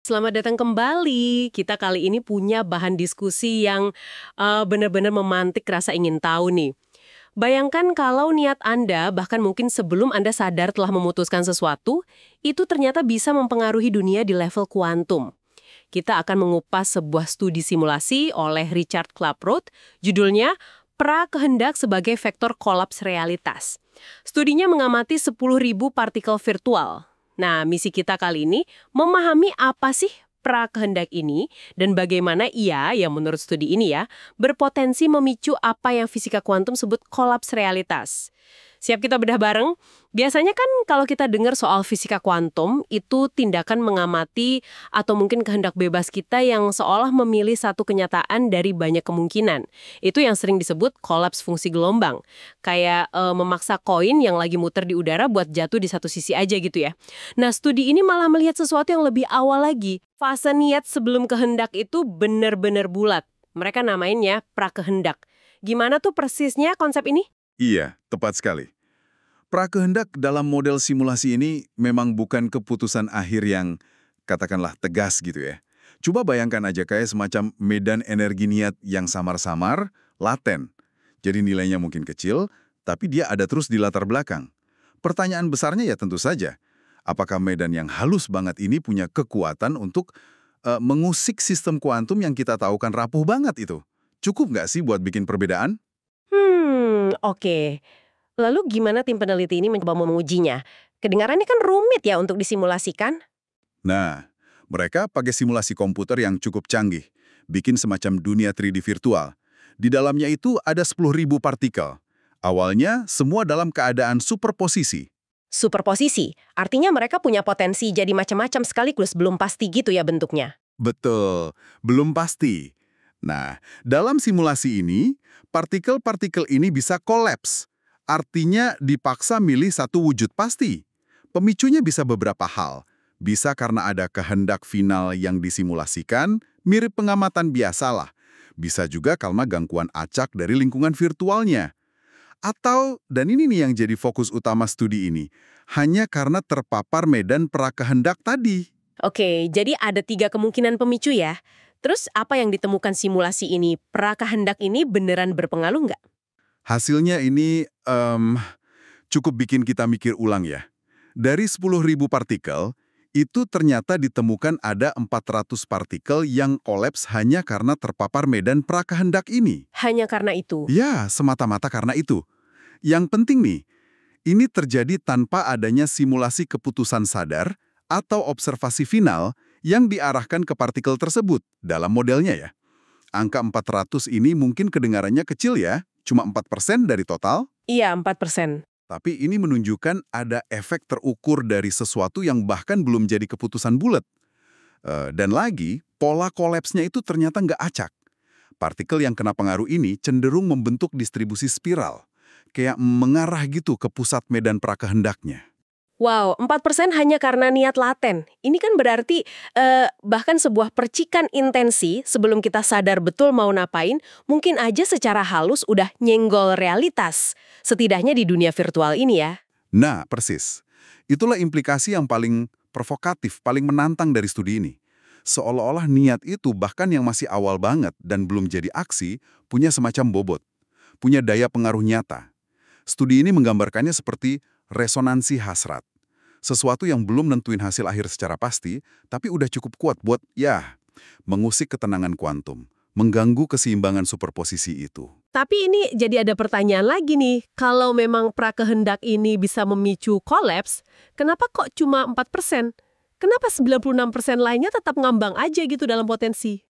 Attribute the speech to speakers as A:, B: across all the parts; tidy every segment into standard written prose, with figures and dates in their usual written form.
A: Selamat datang kembali. Kita kali ini punya bahan diskusi yang benar-benar memantik rasa ingin tahu nih. Bayangkan kalau niat Anda, bahkan mungkin sebelum Anda sadar telah memutuskan sesuatu, itu ternyata bisa mempengaruhi dunia di level kuantum. Kita akan mengupas sebuah studi simulasi oleh Richard Klaproth, judulnya Pra-kehendak sebagai Vektor Kolaps Realitas. Studinya mengamati 10.000 partikel virtual. Nah, misi kita kali ini memahami apa sih pra-kehendak ini dan bagaimana ia, yang menurut studi ini ya, berpotensi memicu apa yang fisika kuantum sebut kolaps realitas. Siap kita bedah bareng? Biasanya kan kalau kita dengar soal fisika kuantum, itu tindakan mengamati atau mungkin kehendak bebas kita yang seolah memilih satu kenyataan dari banyak kemungkinan. Itu yang sering disebut kolaps fungsi gelombang. Kayak memaksa koin yang lagi muter di udara buat jatuh di satu sisi aja gitu ya. Nah, studi ini malah melihat sesuatu yang lebih awal lagi. Fase niat sebelum kehendak itu benar-benar bulat. Mereka namainnya prakehendak. Gimana tuh persisnya konsep ini?
B: Iya, tepat sekali. Prakehendak dalam model simulasi ini memang bukan keputusan akhir yang, katakanlah, tegas gitu ya. Coba bayangkan aja kayak semacam medan energi niat yang samar-samar, laten. Jadi nilainya mungkin kecil, tapi dia ada terus di latar belakang. Pertanyaan besarnya ya tentu saja, apakah medan yang halus banget ini punya kekuatan untuk mengusik sistem kuantum yang kita tahu kan rapuh banget itu? Cukup nggak sih buat bikin perbedaan?
A: Oke. Lalu gimana tim peneliti ini mencoba mengujinya? Kedengarannya kan rumit ya untuk disimulasikan.
B: Nah, mereka pakai simulasi komputer yang cukup canggih, bikin semacam dunia 3D virtual. Di dalamnya itu ada 10.000 partikel. Awalnya, semua dalam keadaan superposisi.
A: Superposisi, artinya mereka punya potensi jadi macam-macam sekaligus belum pasti gitu ya bentuknya.
B: Betul, belum pasti. Nah, dalam simulasi ini, partikel-partikel ini bisa kolaps. Artinya dipaksa milih satu wujud pasti. Pemicunya bisa beberapa hal. Bisa karena ada kehendak final yang disimulasikan, mirip pengamatan biasalah. Bisa juga karena gangguan acak dari lingkungan virtualnya. Atau, dan ini nih yang jadi fokus utama studi ini, hanya karena terpapar medan prakehendak tadi.
A: Oke, jadi ada 3 kemungkinan pemicu ya. Terus apa yang ditemukan simulasi ini? Pra-kehendak ini beneran berpengaruh nggak?
B: Hasilnya ini cukup bikin kita mikir ulang ya. Dari 10.000 partikel, itu ternyata ditemukan ada 400 partikel yang kolaps hanya karena terpapar medan prakehendak ini.
A: Hanya karena itu.
B: Ya, semata-mata karena itu. Yang penting nih, ini terjadi tanpa adanya simulasi keputusan sadar atau observasi final yang diarahkan ke partikel tersebut dalam modelnya ya. Angka 400 ini mungkin kedengarannya kecil ya, cuma 4% dari total.
A: Iya, 4%.
B: Tapi ini menunjukkan ada efek terukur dari sesuatu yang bahkan belum jadi keputusan bulat. Dan lagi, pola kolapsnya itu ternyata nggak acak. Partikel yang kena pengaruh ini cenderung membentuk distribusi spiral. Kayak mengarah gitu ke pusat medan prakehendaknya.
A: Wow, 4% hanya karena niat laten. Ini kan berarti bahkan sebuah percikan intensi sebelum kita sadar betul mau ngapain, mungkin aja secara halus udah nyenggol realitas. Setidaknya di dunia virtual ini ya.
B: Nah, persis. Itulah implikasi yang paling provokatif, paling menantang dari studi ini. Seolah-olah niat itu bahkan yang masih awal banget dan belum jadi aksi, punya semacam bobot. Punya daya pengaruh nyata. Studi ini menggambarkannya seperti resonansi hasrat. Sesuatu yang belum nentuin hasil akhir secara pasti, tapi udah cukup kuat buat, ya, mengusik ketenangan kuantum, mengganggu keseimbangan superposisi itu.
A: Tapi ini jadi ada pertanyaan lagi nih, kalau memang prakehendak ini bisa memicu kolaps, kenapa kok cuma 4%? Kenapa 96% lainnya tetap ngambang aja gitu dalam potensi?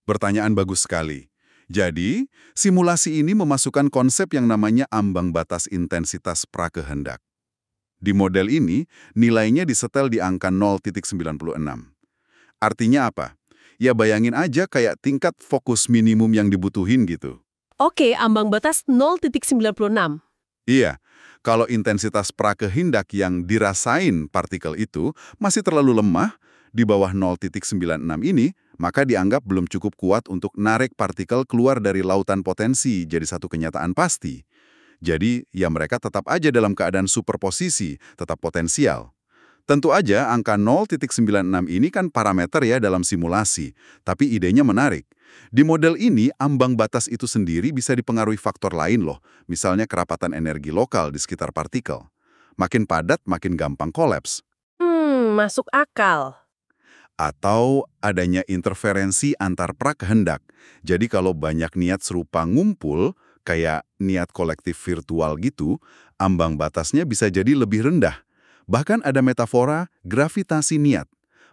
B: Pertanyaan bagus sekali. Jadi, simulasi ini memasukkan konsep yang namanya ambang batas intensitas prakehendak. Di model ini, nilainya disetel di angka 0,96. Artinya apa? Ya bayangin aja kayak tingkat fokus minimum yang dibutuhin gitu.
A: Oke, ambang batas 0,96.
B: Iya, kalau intensitas prakehendak yang dirasain partikel itu masih terlalu lemah, di bawah 0,96 ini, maka dianggap belum cukup kuat untuk narik partikel keluar dari lautan potensi jadi satu kenyataan pasti. Jadi, ya mereka tetap aja dalam keadaan superposisi, tetap potensial. Tentu aja angka 0,96 ini kan parameter ya dalam simulasi, tapi idenya menarik. Di model ini, ambang batas itu sendiri bisa dipengaruhi faktor lain loh, misalnya kerapatan energi lokal di sekitar partikel. Makin padat, makin gampang kolaps.
A: Masuk akal.
B: Atau adanya interferensi antar prakehendak. Jadi kalau banyak niat serupa ngumpul, kayak niat kolektif virtual gitu, ambang batasnya bisa jadi lebih rendah. Bahkan ada metafora gravitasi niat.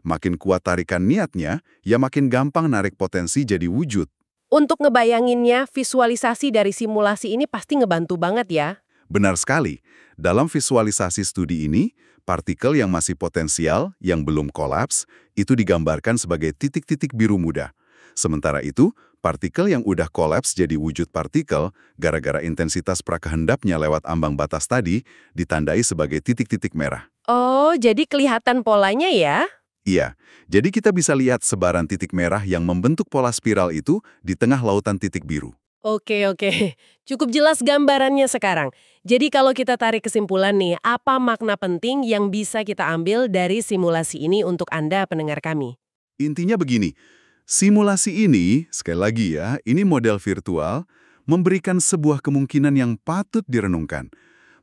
B: Makin kuat tarikan niatnya, ya makin gampang narik potensi jadi wujud.
A: Untuk ngebayanginnya, visualisasi dari simulasi ini pasti ngebantu banget ya.
B: Benar sekali. Dalam visualisasi studi ini, partikel yang masih potensial, yang belum kolaps, itu digambarkan sebagai titik-titik biru muda. Sementara itu, partikel yang udah kolaps jadi wujud partikel, gara-gara intensitas prakehendaknya lewat ambang batas tadi, ditandai sebagai titik-titik merah.
A: Oh, jadi kelihatan polanya ya?
B: Iya, jadi kita bisa lihat sebaran titik merah yang membentuk pola spiral itu di tengah lautan titik biru.
A: Oke, oke. Cukup jelas gambarannya sekarang. Jadi kalau kita tarik kesimpulan nih, apa makna penting yang bisa kita ambil dari simulasi ini untuk Anda pendengar kami?
B: Intinya begini, simulasi ini, sekali lagi ya, ini model virtual, memberikan sebuah kemungkinan yang patut direnungkan.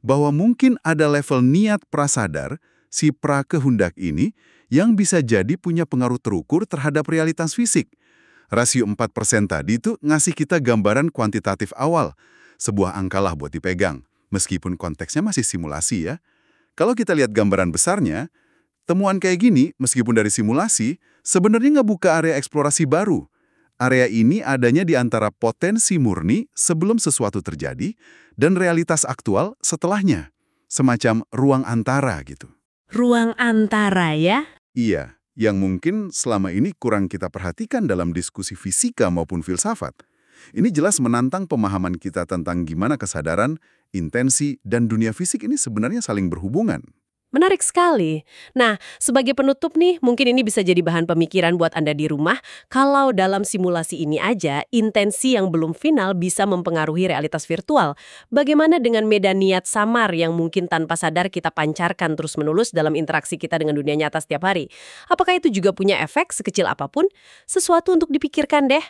B: Bahwa mungkin ada level niat prasadar, si prakehendak ini, yang bisa jadi punya pengaruh terukur terhadap realitas fisik. Rasio 4% tadi itu ngasih kita gambaran kuantitatif awal. Sebuah angka lah buat dipegang, meskipun konteksnya masih simulasi ya. Kalau kita lihat gambaran besarnya, temuan kayak gini, meskipun dari simulasi, sebenarnya ngebuka area eksplorasi baru. Area ini adanya di antara potensi murni sebelum sesuatu terjadi dan realitas aktual setelahnya. Semacam ruang antara gitu.
A: Ruang antara ya?
B: Iya, yang mungkin selama ini kurang kita perhatikan dalam diskusi fisika maupun filsafat. Ini jelas menantang pemahaman kita tentang gimana kesadaran, intensi, dan dunia fisik ini sebenarnya saling berhubungan.
A: Menarik sekali. Nah, sebagai penutup nih, mungkin ini bisa jadi bahan pemikiran buat Anda di rumah, kalau dalam simulasi ini aja, intensi yang belum final bisa mempengaruhi realitas virtual. Bagaimana dengan medan niat samar yang mungkin tanpa sadar kita pancarkan terus-menerus dalam interaksi kita dengan dunia nyata setiap hari? Apakah itu juga punya efek sekecil apapun? Sesuatu untuk dipikirkan deh.